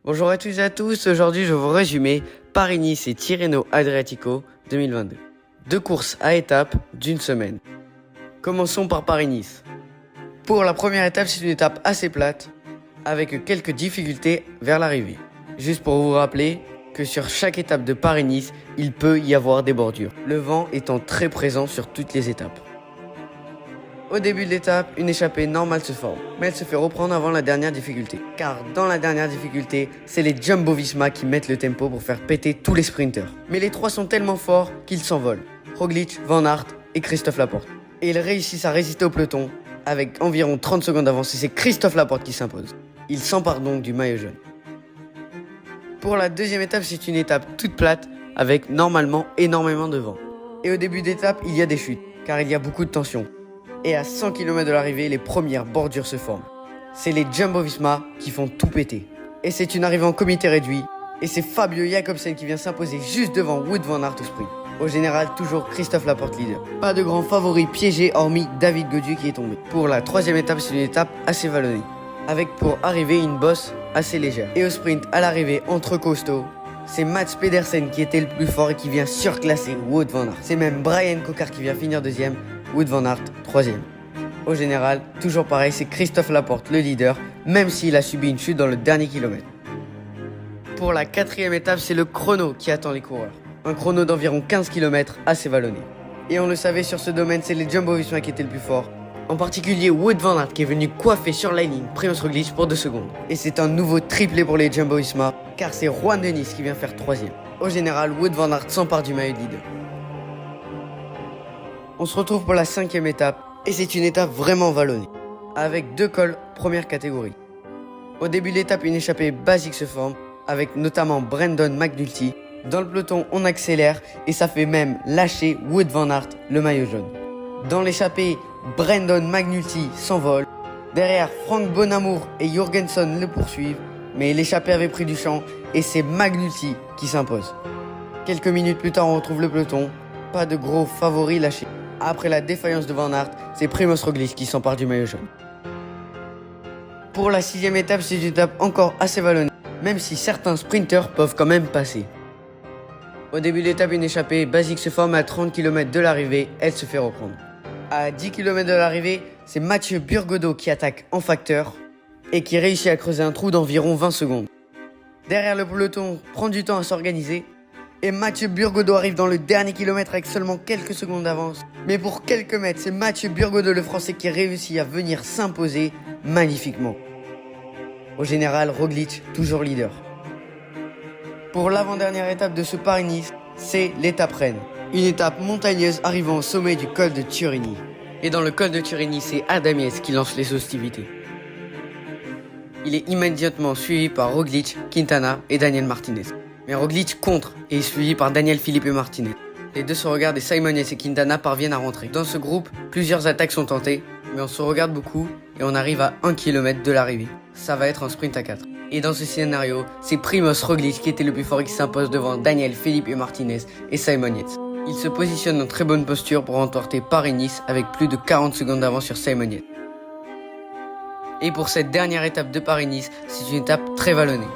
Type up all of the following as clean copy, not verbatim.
Bonjour à tous et à tous, aujourd'hui je vais vous résumer Paris-Nice et Tirreno-Adriatico 2022. Deux courses à étapes d'une semaine. Commençons par Paris-Nice. Pour la première étape, c'est une étape assez plate, avec quelques difficultés vers l'arrivée. Juste pour vous rappeler que sur chaque étape de Paris-Nice, il peut y avoir des bordures, le vent étant très présent sur toutes les étapes. Au début de l'étape, une échappée normale se forme, mais elle se fait reprendre avant la dernière difficulté. Car dans la dernière difficulté, c'est les Jumbo-Visma qui mettent le tempo pour faire péter tous les sprinters. Mais les trois sont tellement forts qu'ils s'envolent. Roglic, Van Aert et Christophe Laporte. Et ils réussissent à résister au peloton avec environ 30 secondes d'avance et c'est Christophe Laporte qui s'impose. Il s'empare donc du maillot jaune. Pour la deuxième étape, c'est une étape toute plate avec normalement énormément de vent. Et au début d'étape, il y a des chutes, car il y a beaucoup de tension. Et à 100 km de l'arrivée, les premières bordures se forment. C'est les Jumbo-Visma qui font tout péter. Et c'est une arrivée en comité réduit. Et c'est Fabio Jakobsen qui vient s'imposer juste devant Wout van Aert au sprint. Au général, toujours Christophe Laporte leader. Pas de grands favoris piégés hormis David Gaudu qui est tombé. Pour la troisième étape, c'est une étape assez vallonnée. Avec pour arriver une bosse assez légère. Et au sprint, à l'arrivée, entre costauds, c'est Mats Pedersen qui était le plus fort et qui vient surclasser Wout van Aert. C'est même Brian Cocard qui vient finir deuxième. Wout van Aert, troisième. Au général, toujours pareil, c'est Christophe Laporte le leader, même s'il a subi une chute dans le dernier kilomètre. Pour la quatrième étape, c'est le chrono qui attend les coureurs. Un chrono d'environ 15 km assez vallonné. Et on le savait, sur ce domaine, c'est les Jumbo-Visma qui étaient le plus fort. En particulier Wout van Aert qui est venu coiffer sur la ligne Primož Roglic pour 2 secondes. Et c'est un nouveau triplé pour les Jumbo-Visma, car c'est Juan Denis qui vient faire troisième. Au général, Wout van Aert s'empare du maillot de leader. On se retrouve pour la cinquième étape, et c'est une étape vraiment vallonnée, avec 2 cols première catégorie. Au début de l'étape, une échappée basique se forme, avec notamment Brandon McNulty. Dans le peloton, on accélère, et ça fait même lâcher Wout van Aert, le maillot jaune. Dans l'échappée, Brandon McNulty s'envole. Derrière, Frank Bonamour et Jorgensen le poursuivent, mais l'échappée avait pris du champ, et c'est McNulty qui s'impose. Quelques minutes plus tard, on retrouve le peloton, pas de gros favoris lâchés. Après la défaillance de Van Aert, c'est Primož Roglic qui s'empare du maillot jaune. Pour la sixième étape, c'est une étape encore assez vallonnée, même si certains sprinters peuvent quand même passer. Au début de l'étape, une échappée basique se forme à 30 km de l'arrivée, elle se fait reprendre. À 10 km de l'arrivée, c'est Mathieu Burgodeau qui attaque en facteur et qui réussit à creuser un trou d'environ 20 secondes. Derrière, le peloton prend du temps à s'organiser. Et Mathieu Burgodeau arrive dans le dernier kilomètre avec seulement quelques secondes d'avance. Mais pour quelques mètres, c'est Mathieu Burgodeau, le Français, qui réussit à venir s'imposer magnifiquement. Au général, Roglic, toujours leader. Pour l'avant-dernière étape de ce Paris-Nice, c'est l'étape reine. Une étape montagneuse arrivant au sommet du col de Turini. Et dans le col de Turini, c'est Adam Yates qui lance les hostilités. Il est immédiatement suivi par Roglic, Quintana et Daniel Martinez. Mais Roglic contre et est suivi par Daniel Philippe et Martinez. Les deux se regardent et Simon Yates et Quintana parviennent à rentrer. Dans ce groupe, plusieurs attaques sont tentées, mais on se regarde beaucoup et on arrive à 1 km de l'arrivée. Ça va être un sprint à 4. Et dans ce scénario, c'est Primož Roglic qui était le plus fort et qui s'impose devant Daniel Philippe et Martinez et Simon Yates. Il se positionne en très bonne posture pour remporter Paris-Nice avec plus de 40 secondes d'avance sur Simon Yates. Et pour cette dernière étape de Paris-Nice, c'est une étape très vallonnée,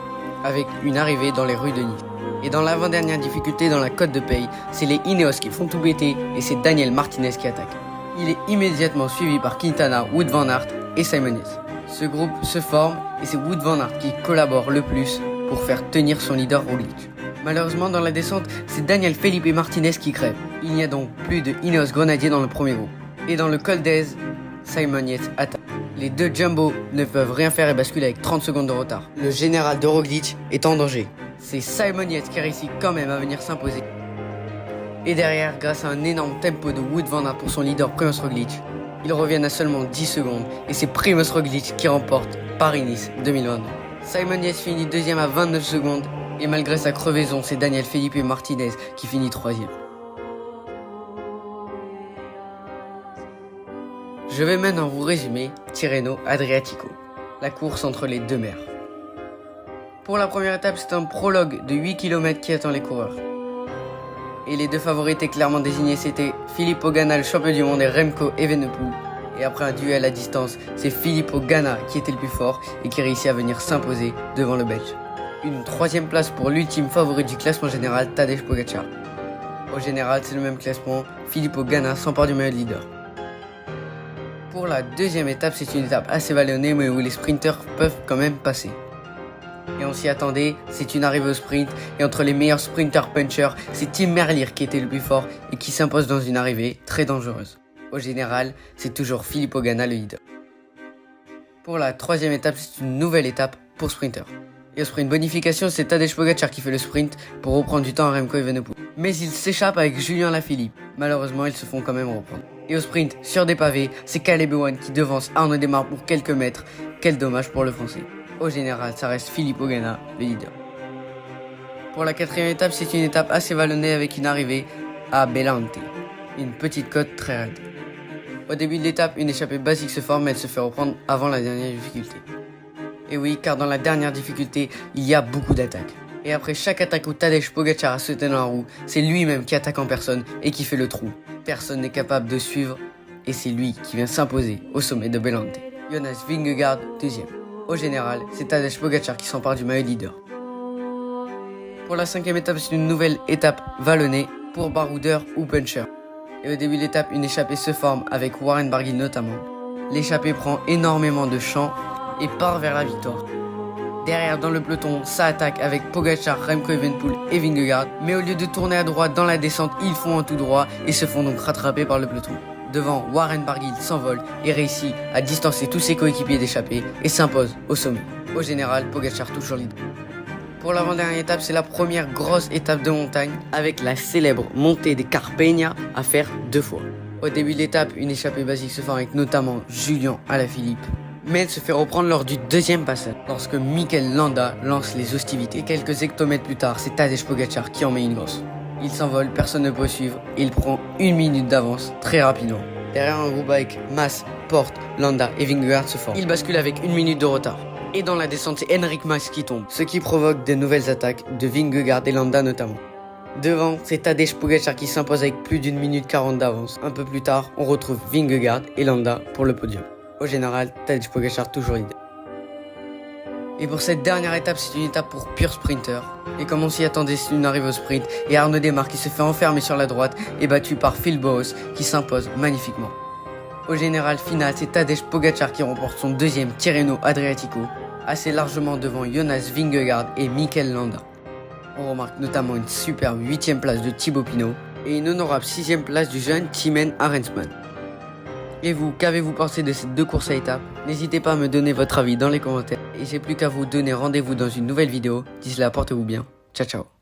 avec une arrivée dans les rues de Nice. Et dans l'avant-dernière difficulté, dans la côte de Paye, c'est les Ineos qui font tout péter et c'est Daniel Martinez qui attaque. Il est immédiatement suivi par Quintana, Wout van Aert et Simon Yates. Ce groupe se forme et c'est Wout van Aert qui collabore le plus pour faire tenir son leader Roglic. Malheureusement, dans la descente, c'est Daniel Philippe et Martinez qui crèvent. Il n'y a donc plus de Ineos Grenadier dans le premier groupe. Et dans le col d'Aise, Simon Yates attaque. Les deux Jumbo ne peuvent rien faire et basculent avec 30 secondes de retard. Le général de Roglic est en danger. C'est Simon Yates qui réussit quand même à venir s'imposer. Et derrière, grâce à un énorme tempo de Wout van Aert pour son leader Primož Roglic, ils reviennent à seulement 10 secondes et c'est Primož Roglic qui remporte Paris-Nice 2022. Simon Yates finit deuxième à 29 secondes et malgré sa crevaison, c'est Daniel Philippe et Martinez qui finit troisième. Je vais maintenant vous résumer Tirreno-Adriatico, la course entre les deux mers. Pour la première étape, c'est un prologue de 8 km qui attend les coureurs. Et les deux favoris étaient clairement désignés, c'était Filippo Ganna, le champion du monde, et Remco Evenepoel. Et après un duel à distance, c'est Filippo Ganna qui était le plus fort et qui réussit à venir s'imposer devant le Belge. Une troisième place pour l'ultime favori du classement général, Tadej Pogačar. Au général, c'est le même classement, Filippo Ganna s'empare du maillot de leader. Pour la deuxième étape, c'est une étape assez vallonnée mais où les sprinters peuvent quand même passer. Et on s'y attendait, c'est une arrivée au sprint, et entre les meilleurs sprinters punchers, c'est Tim Merlier qui était le plus fort et qui s'impose dans une arrivée très dangereuse. Au général, c'est toujours Filippo Ganna le leader. Pour la troisième étape, c'est une nouvelle étape pour sprinter. Et au sprint bonification, c'est Tadej Pogačar qui fait le sprint pour reprendre du temps à Remco Evenepoel. Mais il s'échappe avec Julien Lafilippe. Malheureusement, ils se font quand même reprendre. Et au sprint, sur des pavés, c'est Caleb Ewan qui devance Arnaud Démare pour quelques mètres. Quel dommage pour le français. Au général, ça reste Filippo Ganna, le leader. Pour la quatrième étape, c'est une étape assez vallonnée avec une arrivée à Bellante. Une petite côte très raide. Au début de l'étape, une échappée basique se forme mais elle se fait reprendre avant la dernière difficulté. Et oui, car dans la dernière difficulté, il y a beaucoup d'attaques. Et après chaque attaque où Tadej Pogačar a sauté dans la roue, c'est lui-même qui attaque en personne et qui fait le trou. Personne n'est capable de suivre et c'est lui qui vient s'imposer au sommet de Bellante. Jonas Vingegaard, deuxième. Au général, c'est Tadej Pogačar qui s'empare du maillot leader. Pour la cinquième étape, c'est une nouvelle étape vallonnée pour baroudeur ou puncher. Et au début de l'étape, une échappée se forme avec Warren Barguil notamment. L'échappée prend énormément de champ et part vers la victoire. Derrière, dans le peloton, ça attaque avec Pogačar, Remco Evenepoel et Vingegaard. Mais au lieu de tourner à droite dans la descente, ils font un tout droit et se font donc rattraper par le peloton. Devant, Warren Barguil s'envole et réussit à distancer tous ses coéquipiers d'échappée et s'impose au sommet. Au général, Pogačar toujours leader. Pour l'avant-dernière étape, c'est la première grosse étape de montagne avec la célèbre montée des Carpegna à faire 2 fois. Au début de l'étape, une échappée basique se forme avec notamment Julien Alaphilippe. Mais elle se fait reprendre lors du deuxième passage, lorsque Mikel Landa lance les hostilités. Et quelques hectomètres plus tard, c'est Tadej Pogačar qui en met une grosse. Il s'envole, personne ne peut suivre, et il prend 1 minute d'avance très rapidement. Derrière un groupe avec Mas, Porte, Landa et Vingegaard se forme. Il bascule avec 1 minute de retard. Et dans la descente, c'est Enric Mas qui tombe, ce qui provoque de nouvelles attaques de Vingegaard et Landa notamment. Devant, c'est Tadej Pogačar qui s'impose avec plus d'1 minute 40 d'avance. Un peu plus tard, on retrouve Vingegaard et Landa pour le podium. Au général, Tadej Pogačar toujours leader. Et pour cette dernière étape, c'est une étape pour pur sprinter. Et comme on s'y attendait, c'est une arrivée au sprint. Et Arnaud Démare qui se fait enfermer sur la droite est battu par Phil Bowes qui s'impose magnifiquement. Au général final, c'est Tadej Pogačar qui remporte son deuxième Tirreno Adriatico, assez largement devant Jonas Vingegaard et Mikel Landa. On remarque notamment une superbe 8ème place de Thibaut Pinot et une honorable 6ème place du jeune Thymen Arensman. Et vous, qu'avez-vous pensé de ces 2 courses à étapes? N'hésitez pas à me donner votre avis dans les commentaires. Et j'ai plus qu'à vous donner rendez-vous dans une nouvelle vidéo. D'ici là, portez-vous bien. Ciao ciao.